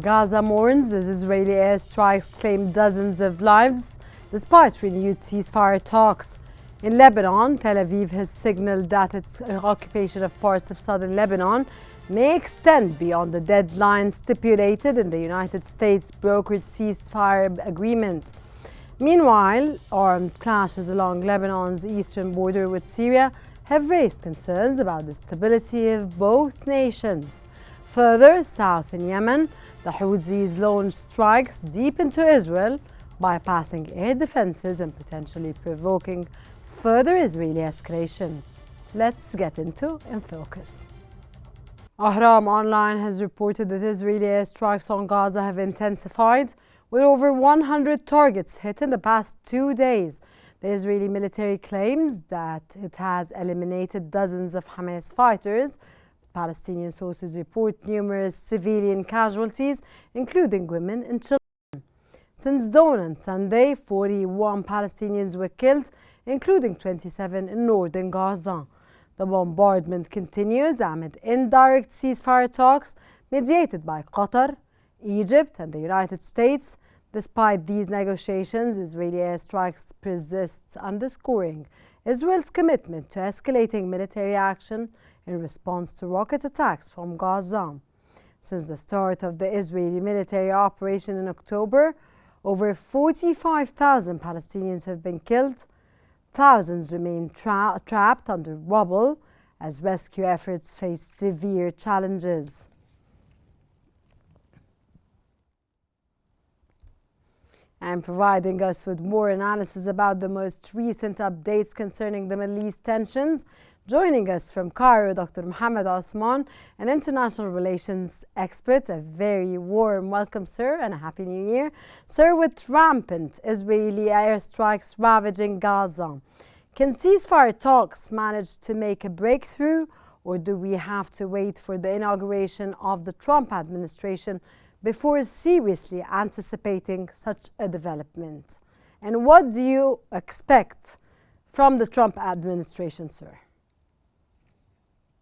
Gaza mourns as Israeli airstrikes claim dozens of lives despite renewed ceasefire talks. In Lebanon, Tel Aviv has signaled that its occupation of parts of southern Lebanon may extend beyond the deadline stipulated in the United States brokered ceasefire agreement. Meanwhile, armed clashes along Lebanon's eastern border with Syria have raised concerns about the stability of both nations. Further south in Yemen, the Houthis launched strikes deep into Israel, bypassing air defenses and potentially provoking further Israeli escalation. Let's get into In Focus. Ahram Online has reported that Israeli airstrikes on Gaza have intensified, with over 100 targets hit in the past 2 days. The Israeli military claims that it has eliminated dozens of Hamas fighters. Palestinian sources report numerous civilian casualties, including women and children. Since dawn on Sunday, 41 Palestinians were killed, including 27 in northern Gaza. The bombardment continues amid indirect ceasefire talks mediated by Qatar, Egypt, and the United States. Despite these negotiations, Israeli airstrikes persist, underscoring Israel's commitment to escalating military action in response to rocket attacks from Gaza. Since the start of the Israeli military operation in October, over 45,000 Palestinians have been killed. Thousands remain trapped under rubble as rescue efforts face severe challenges. And providing us with more analysis about the most recent updates concerning the Middle East tensions, joining us from Cairo, Dr. Mohammed Osman, an international relations expert. A very warm welcome, sir, and a happy new year. Sir, with rampant Israeli airstrikes ravaging Gaza, can ceasefire talks manage to make a breakthrough, or do we have to wait for the inauguration of the Trump administration before seriously anticipating such a development? And what do you expect from the Trump administration, sir?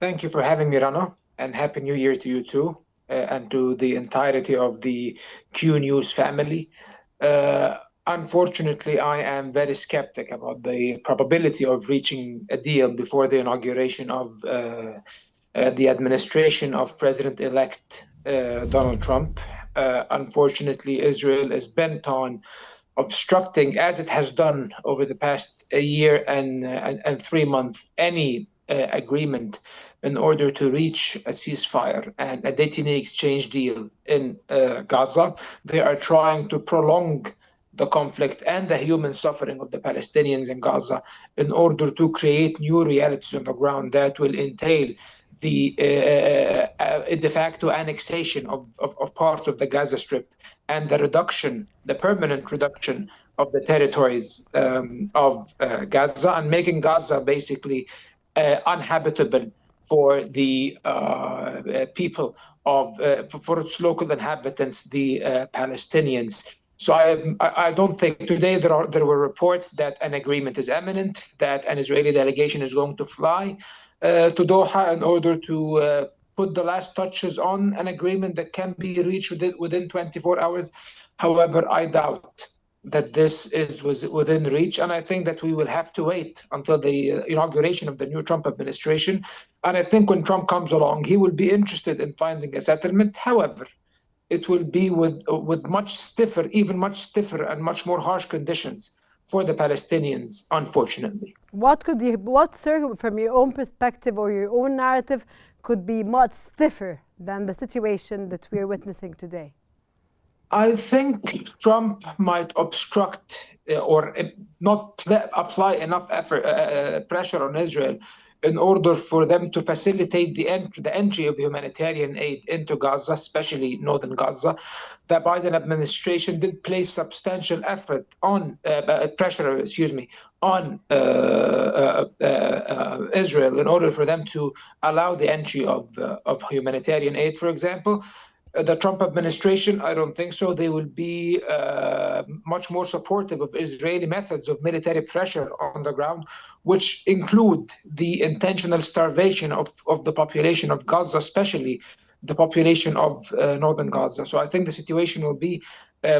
Thank you for having me, Rana, and Happy New Year to you too, and to the entirety of the Qnews family. Unfortunately, I am very skeptic about the probability of reaching a deal before the inauguration of the administration of President-elect Donald Trump. Unfortunately, Israel is bent on obstructing, as it has done over the past year and 3 months, any agreement in order to reach a ceasefire and a detainee exchange deal in Gaza. They are trying to prolong the conflict and the human suffering of the Palestinians in Gaza in order to create new realities on the ground that will entail the de facto annexation of parts of the Gaza Strip and the permanent reduction of the territories of Gaza, and making Gaza basically uninhabitable for the people for its local inhabitants, the Palestinians. So I don't think today there were reports that an agreement is imminent, that an Israeli delegation is going to fly to Doha in order to put the last touches on an agreement that can be reached within 24 hours. However, I doubt that this was within reach, and I think that we will have to wait until the inauguration of the new Trump administration. And I think when Trump comes along, he will be interested in finding a settlement. However, it will be with much stiffer and much more harsh conditions for the Palestinians, unfortunately. What, sir, from your own perspective or your own narrative, could be much stiffer than the situation that we are witnessing today? I think Trump might obstruct or not apply enough pressure on Israel in order for them to facilitate the entry of humanitarian aid into Gaza, especially northern Gaza. The Biden administration did place substantial effort on pressure, on Israel in order for them to allow the entry of humanitarian aid, for example. The Trump administration, I don't think so. They will be much more supportive of Israeli methods of military pressure on the ground, which include the intentional starvation of the population of Gaza, especially the population of northern Gaza. So I think the situation will be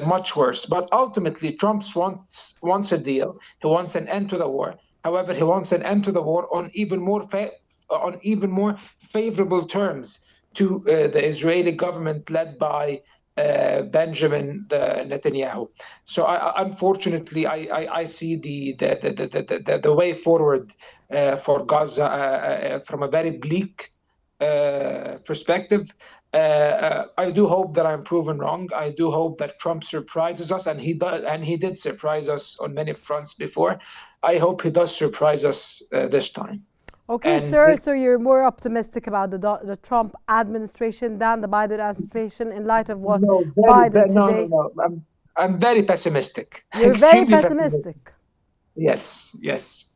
much worse. But ultimately, Trump wants a deal. He wants an end to the war. However, he wants an end to the war on even more favorable terms to the Israeli government led by Benjamin Netanyahu. So unfortunately, I see the way forward for Gaza from a very bleak perspective. I do hope that I'm proven wrong. I do hope that Trump surprises us, and he does, and he did surprise us on many fronts before. I hope he does surprise us this time. Okay, And sir. So you're more optimistic about the Trump administration than the Biden administration in light of what no, Biden no, today. I'm very pessimistic, You're very extremely pessimistic. pessimistic. Yes, yes.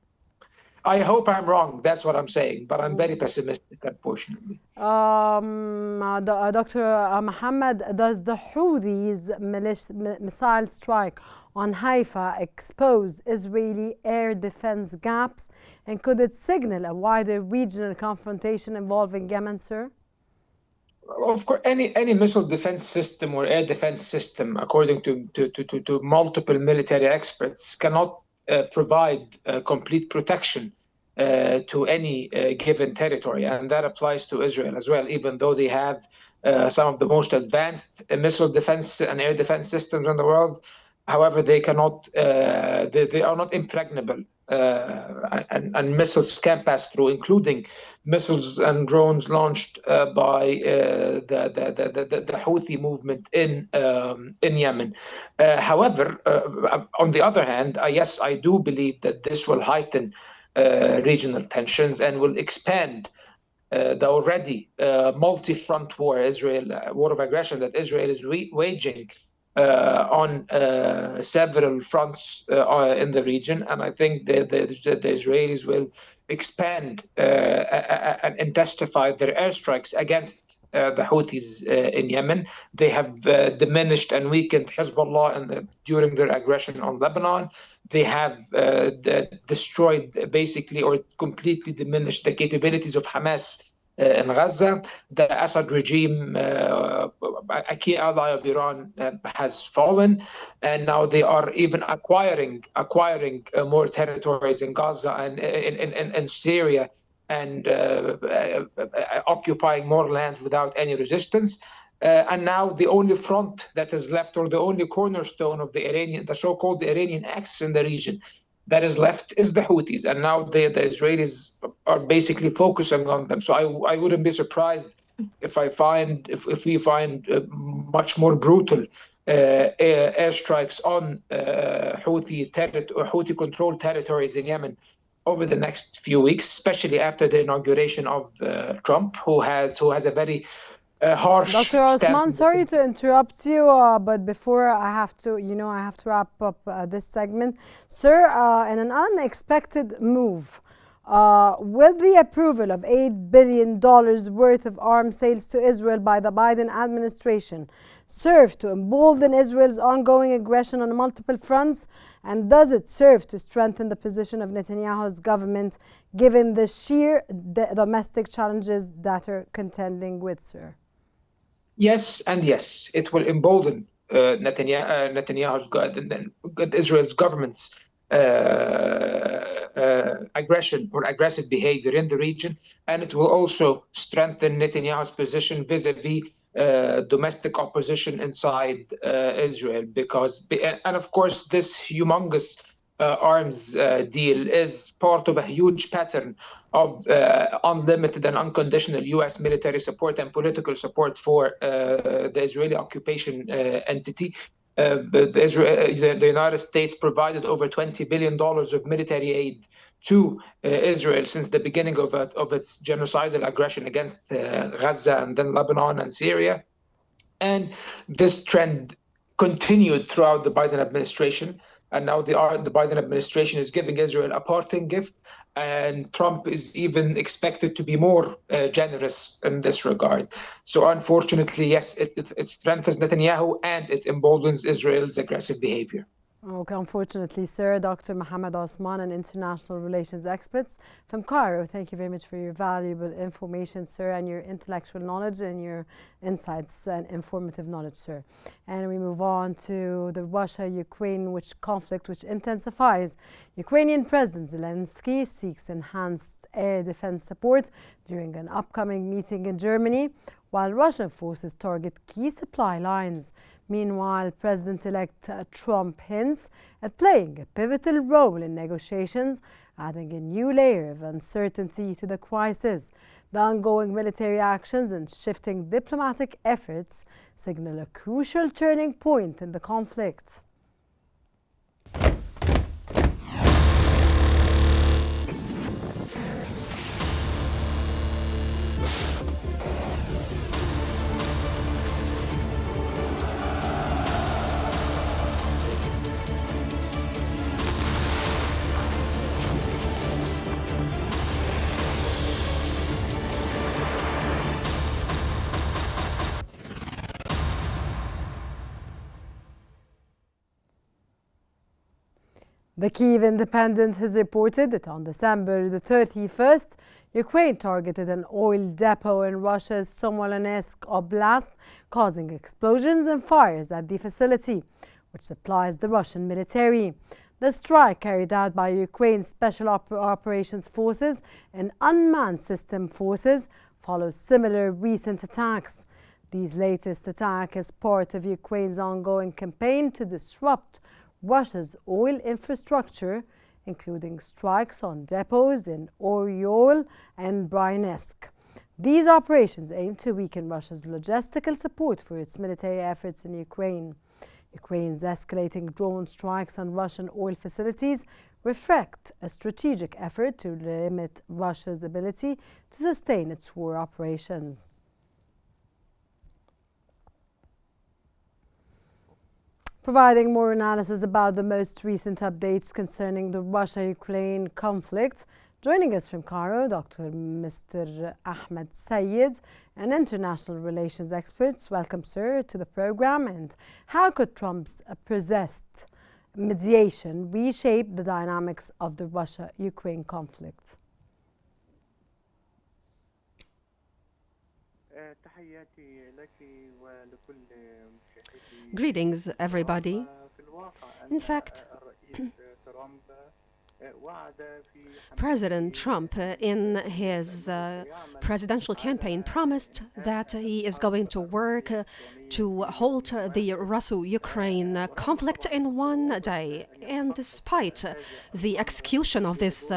I hope I'm wrong. That's what I'm saying, but I'm very pessimistic, unfortunately. Dr. Mohammed, does the Houthis missile strike on Haifa expose Israeli air defense gaps, and could it signal a wider regional confrontation involving Yemen, sir? Of course, any missile defense system or air defense system, according to multiple military experts, cannot provide complete protection to any given territory, and that applies to Israel as well. Even though they have some of the most advanced missile defense and air defense systems in the world, however, they cannot. They are not impregnable, and missiles can pass through, including missiles and drones launched by the Houthi movement in Yemen. However, on the other hand, yes, I do believe that this will heighten regional tensions and will expand the already multi-front war of aggression that Israel is waging on several fronts in the region. And I think the Israelis will expand and intensify their airstrikes against the Houthis in Yemen. They have diminished and weakened Hezbollah during their aggression on Lebanon. They have destroyed basically or completely diminished the capabilities of Hamas in Gaza. The Assad regime, a key ally of Iran, has fallen, and now they are even acquiring more territories in Gaza and in Syria, and occupying more lands without any resistance. And now the only front that is left, or the only cornerstone of the so-called Iranian axis in the region that is left, is the Houthis. And now the Israelis are basically focusing on them. So I wouldn't be surprised if we find much more brutal airstrikes on Houthi controlled territories in Yemen over the next few weeks, especially after the inauguration of Trump, who has a very harsh Dr. stance. Osman, sorry to interrupt you, but before I have to, wrap up this segment. Sir, in an unexpected move, will the approval of $8 billion worth of arms sales to Israel by the Biden administration serve to embolden Israel's ongoing aggression on multiple fronts? And does it serve to strengthen the position of Netanyahu's government, given the sheer domestic challenges that are contending with, sir? Yes, and yes, it will embolden Netanyahu's Israel's government's aggression or aggressive behavior in the region, and it will also strengthen Netanyahu's position vis-a-vis domestic opposition inside Israel. And of course, this humongous arms deal is part of a huge pattern of unlimited and unconditional U.S. military support and political support for the Israeli occupation entity. The United States provided over $20 billion of military aid to Israel since the beginning of its genocidal aggression against Gaza and then Lebanon and Syria. And this trend continued throughout the Biden administration. And now the Biden administration is giving Israel a parting gift, and Trump is even expected to be more generous in this regard. So unfortunately, yes, it strengthens Netanyahu and it emboldens Israel's aggressive behavior. Okay, unfortunately, sir, Dr. Mohammed Osman, an international relations expert from Cairo. Thank you very much for your valuable information, sir, and your intellectual knowledge and your insights and informative knowledge, sir. And we move on to the Russia-Ukraine conflict, which intensifies. Ukrainian President Zelensky seeks enhanced air defense support during an upcoming meeting in Germany, while Russian forces target key supply lines. Meanwhile, President-elect Trump hints at playing a pivotal role in negotiations, adding a new layer of uncertainty to the crisis. The ongoing military actions and shifting diplomatic efforts signal a crucial turning point in the conflict. The Kyiv Independent has reported that on December the 31st, Ukraine targeted an oil depot in Russia's Smolensk Oblast, causing explosions and fires at the facility, which supplies the Russian military. The strike, carried out by Ukraine's Special Operations Forces and unmanned system forces, follows similar recent attacks. These latest attack is part of Ukraine's ongoing campaign to disrupt Russia's oil infrastructure, including strikes on depots in Oryol and Bryansk. These operations aim to weaken Russia's logistical support for its military efforts in Ukraine. Ukraine's escalating drone strikes on Russian oil facilities reflect a strategic effort to limit Russia's ability to sustain its war operations. Providing more analysis about the most recent updates concerning the Russia-Ukraine conflict, joining us from Cairo, Dr. Mr. Ahmed Sayed, an international relations expert. Welcome, sir, to the program. And how could Trump's possessed mediation reshape the dynamics of the Russia-Ukraine conflict? Greetings, everybody. In fact, President Trump, in his presidential campaign, promised that he is going to work to halt the Russo-Ukraine conflict in one day. And despite the execution of this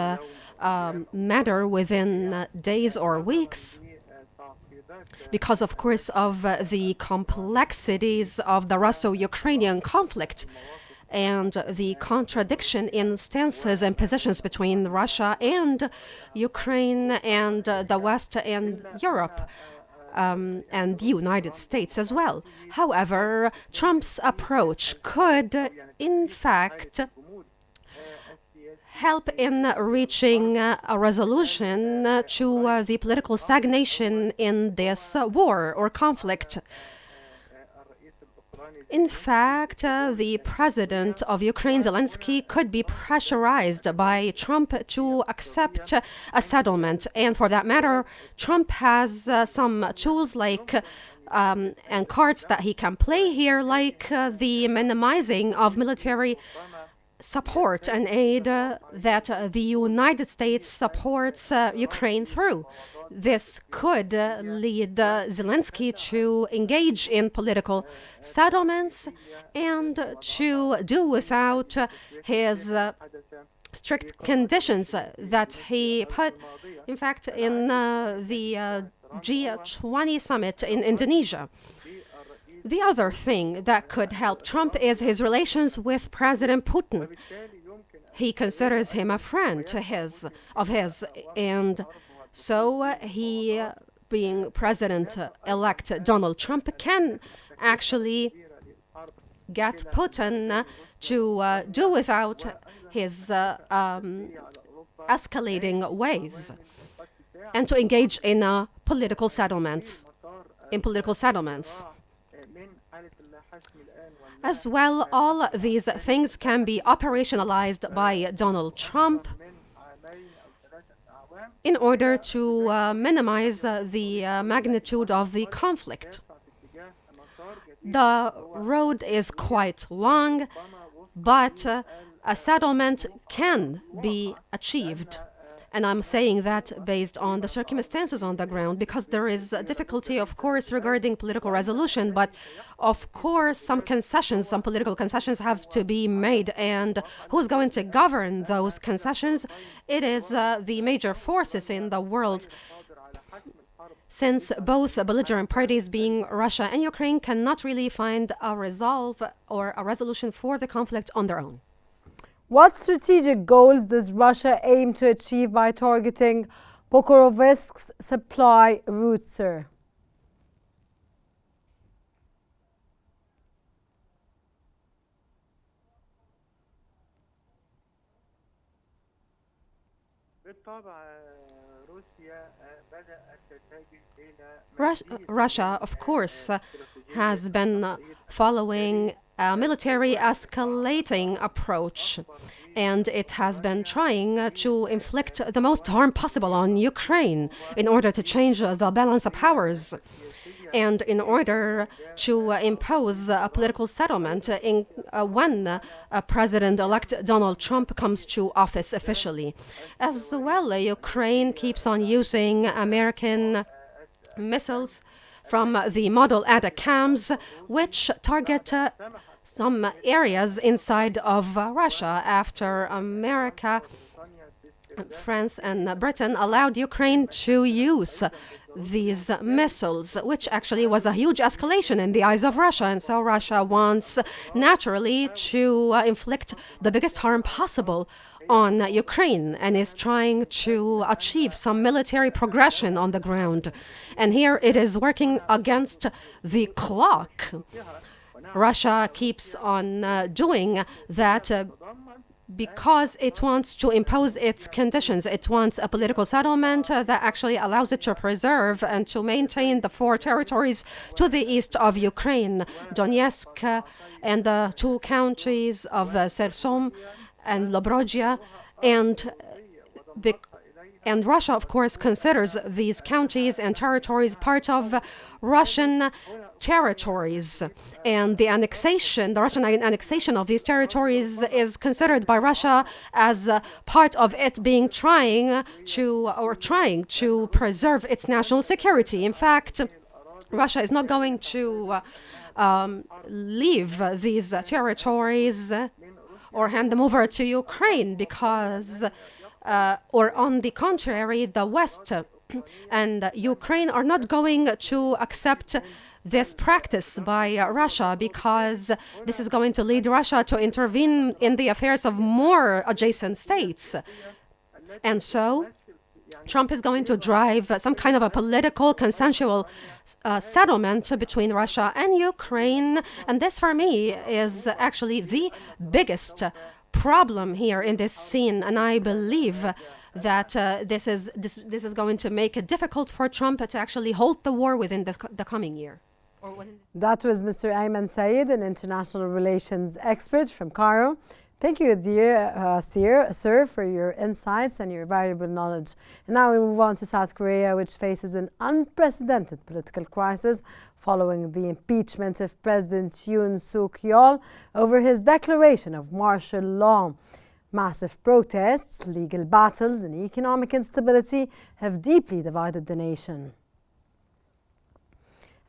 matter within days or weeks, because, of course, of the complexities of the Russo-Ukrainian conflict and the contradiction in stances and positions between Russia and Ukraine and the West and Europe and the United States as well. However, Trump's approach could, in fact, help in reaching a resolution to the political stagnation in this war or conflict. In fact, the president of Ukraine, Zelensky, could be pressurized by Trump to accept a settlement. And for that matter, Trump has some tools like and cards that he can play here, like the minimizing of military support and aid that the United States supports Ukraine through. This could lead Zelensky to engage in political settlements and to do without his strict conditions that he put, in fact, in the G20 summit in Indonesia. The other thing that could help Trump is his relations with President Putin. He considers him a friend of his, and so he, being President-elect Donald Trump, can actually get Putin to do without his escalating ways and to engage in political settlements. As well, all these things can be operationalized by Donald Trump in order to minimize the magnitude of the conflict. The road is quite long, but a settlement can be achieved. And I'm saying that based on the circumstances on the ground, because there is a difficulty, of course, regarding political resolution. But of course, some political concessions have to be made. And who's going to govern those concessions? It is the major forces in the world, since both belligerent parties, being Russia and Ukraine, cannot really find a resolve or a resolution for the conflict on their own. What strategic goals does Russia aim to achieve by targeting Pokrovsk's supply route, sir? Russia, of course, has been following a military escalating approach, and it has been trying to inflict the most harm possible on Ukraine in order to change the balance of powers and in order to impose a political settlement when President-elect Donald Trump comes to office officially. As well, Ukraine keeps on using American missiles from the model ATACMS, which target some areas inside of Russia after America, France, and Britain allowed Ukraine to use these missiles, which actually was a huge escalation in the eyes of Russia. And so Russia wants naturally to inflict the biggest harm possible on Ukraine and is trying to achieve some military progression on the ground. And here it is working against the clock. Russia keeps on doing that because it wants to impose its conditions. It wants a political settlement that actually allows it to preserve and to maintain the 4 territories to the east of Ukraine, Donetsk and the 2 counties of Kherson and Dobrodia, and Russia, of course, considers these counties and territories part of Russian territories, and the Russian annexation of these territories is considered by Russia as part of it being trying to preserve its national security. In fact, Russia is not going to leave these territories or hand them over to Ukraine because, or on the contrary, the West and Ukraine are not going to accept this practice by Russia, because this is going to lead Russia to intervene in the affairs of more adjacent states. And so Trump is going to drive some kind of a political consensual settlement between Russia and Ukraine. And this, for me, is actually the biggest problem here in this scene. And I believe that this is going to make it difficult for Trump to actually halt the war within the coming year. That was Mr. Ayman Sayed, an international relations expert from Cairo. Thank you, dear sir, for your insights and your valuable knowledge. And now we move on to South Korea, which faces an unprecedented political crisis following the impeachment of President Yoon Suk-yeol over his declaration of martial law. Massive protests, legal battles, and economic instability have deeply divided the nation.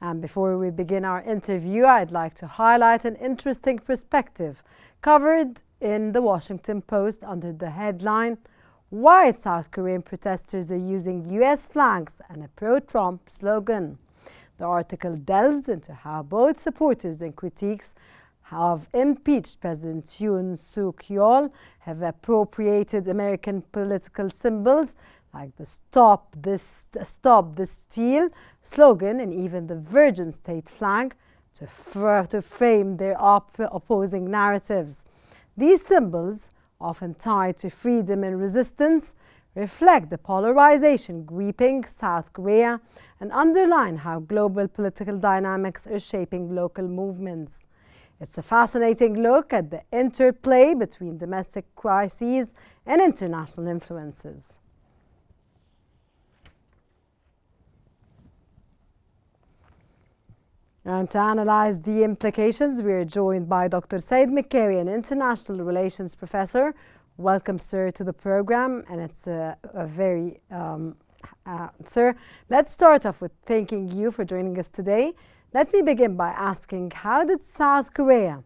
And before we begin our interview, I'd like to highlight an interesting perspective covered in the Washington Post under the headline, "Why South Korean protesters are using US flags and a pro-Trump slogan." The article delves into how both supporters and critiques of impeached President Yoon Suk-yeol have appropriated American political symbols like the Stop This Steal slogan and even the Virgin State flag to frame their opposing narratives. These symbols, often tied to freedom and resistance, reflect the polarization gripping South Korea and underline how global political dynamics are shaping local movements. It's a fascinating look at the interplay between domestic crises and international influences. And to analyze the implications, we are joined by Dr. Said Mekkari, an international relations professor. Welcome, sir, to the program, and it's sir, let's start off with thanking you for joining us today. Let me begin by asking, how did South Korea,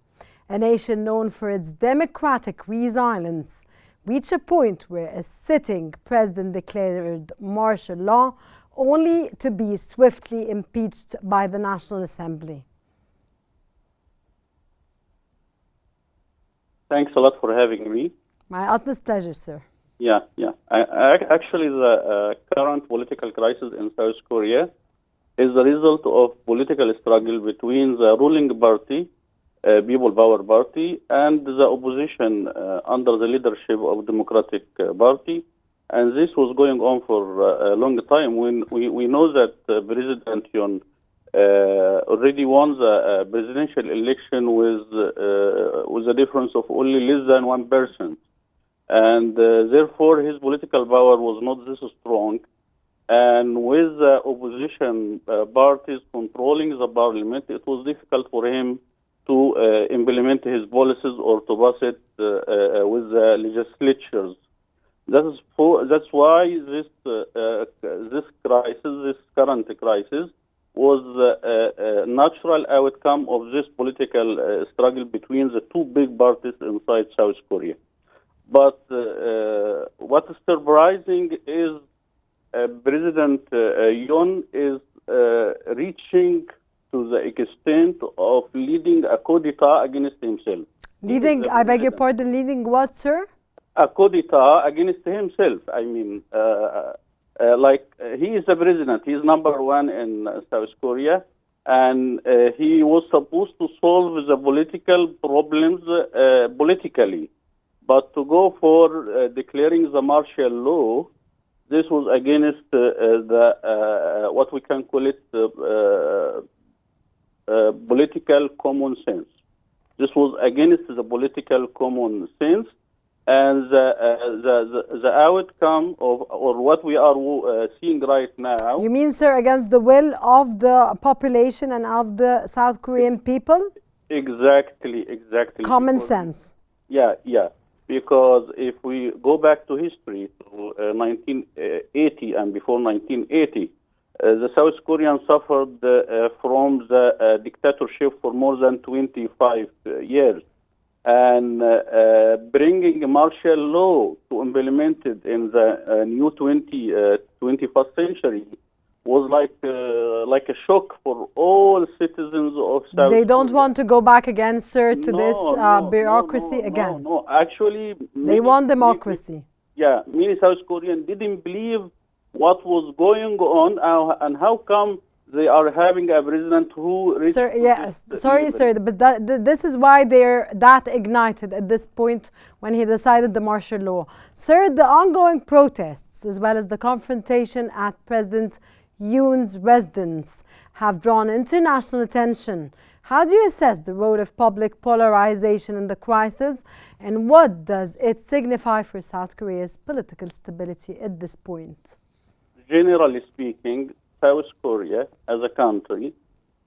a nation known for its democratic resilience, reach a point where a sitting president declared martial law only to be swiftly impeached by the National Assembly? Thanks a lot for having me. My utmost pleasure, sir. Yeah. Actually, the current political crisis in South Korea is the result of political struggle between the ruling party, People Power Party, and the opposition under the leadership of Democratic Party. And this was going on for a long time. When we know that President Yoon already won the presidential election with a difference of only less than 1%. And therefore, his political power was not this strong. And with the opposition parties controlling the parliament, it was difficult for him to implement his policies or to pass it with the legislatures. That's why this crisis, this current crisis, was a natural outcome of this political struggle between the two big parties inside South Korea. But what is surprising is President Yoon is reaching to the extent of leading a coup d'etat against himself. Leading, I beg your pardon, leading what, sir? A coup d'etat against himself. I mean, he is the president. He is number one in South Korea, and he was supposed to solve the political problems politically. But to go for declaring the martial law, this was against what we can call it political common sense. This was against the political common sense, and the outcome of or what we are seeing right now. You mean, sir, against the will of the population and of the South Korean people? Exactly. Common sense. Yeah. Because if we go back to history, to 1980 and before 1980, the South Koreans suffered from the dictatorship for more than 25 years. And bringing martial law to implement it in the new 21st century was like a shock for all citizens of South Korea. They don't want to go back again, sir, to this bureaucracy again. No, actually... They want democracy. Many South Koreans didn't believe what was going on and how come they are having a president who... Sir, yes, sorry, sir, but this is why they're that ignited at this point when he decided the martial law. Sir, the ongoing protests, as well as the confrontation at President Yoon's residence, have drawn international attention. How do you assess the role of public polarization in the crisis, and what does it signify for South Korea's political stability at this point? Generally speaking, South Korea as a country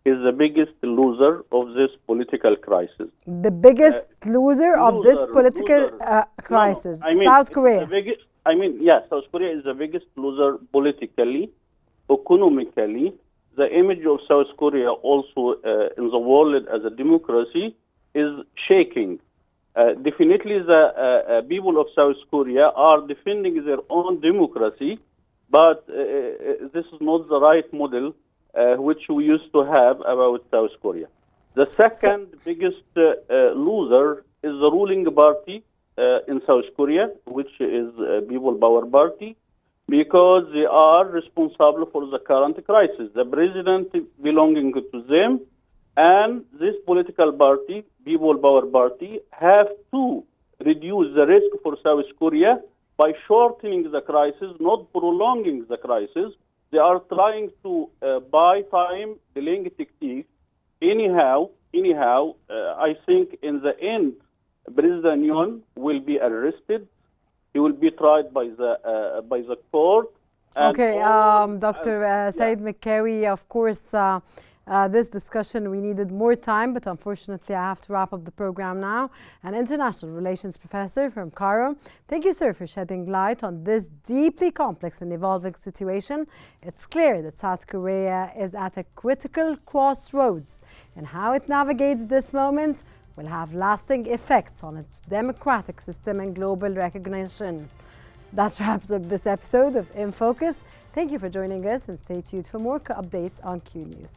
is the biggest loser of this political crisis. The biggest loser of this political crisis, South Korea. South Korea is the biggest loser politically, economically. The image of South Korea also in the world as a democracy is shaking. Definitely the people of South Korea are defending their own democracy, but this is not the right model which we used to have about South Korea. The second biggest loser is the ruling party in South Korea, which is People Power Party, because they are responsible for the current crisis. The president belonging to them and this political party, People Power Party, have to reduce the risk for South Korea by shortening the crisis, not prolonging the crisis. They are trying to buy time, delaying technique. Anyhow, I think in the end, President Yoon will be arrested. He will be tried by the court. Okay, Dr. Saeed Mekkawi, of course, this discussion, we needed more time, but unfortunately I have to wrap up the program now. An international relations professor from Cairo. Thank you, sir, for shedding light on this deeply complex and evolving situation. It's clear that South Korea is at a critical crossroads, and how it navigates this moment will have lasting effects on its democratic system and global recognition. That wraps up this episode of In Focus. Thank you for joining us, and stay tuned for more updates on Q News.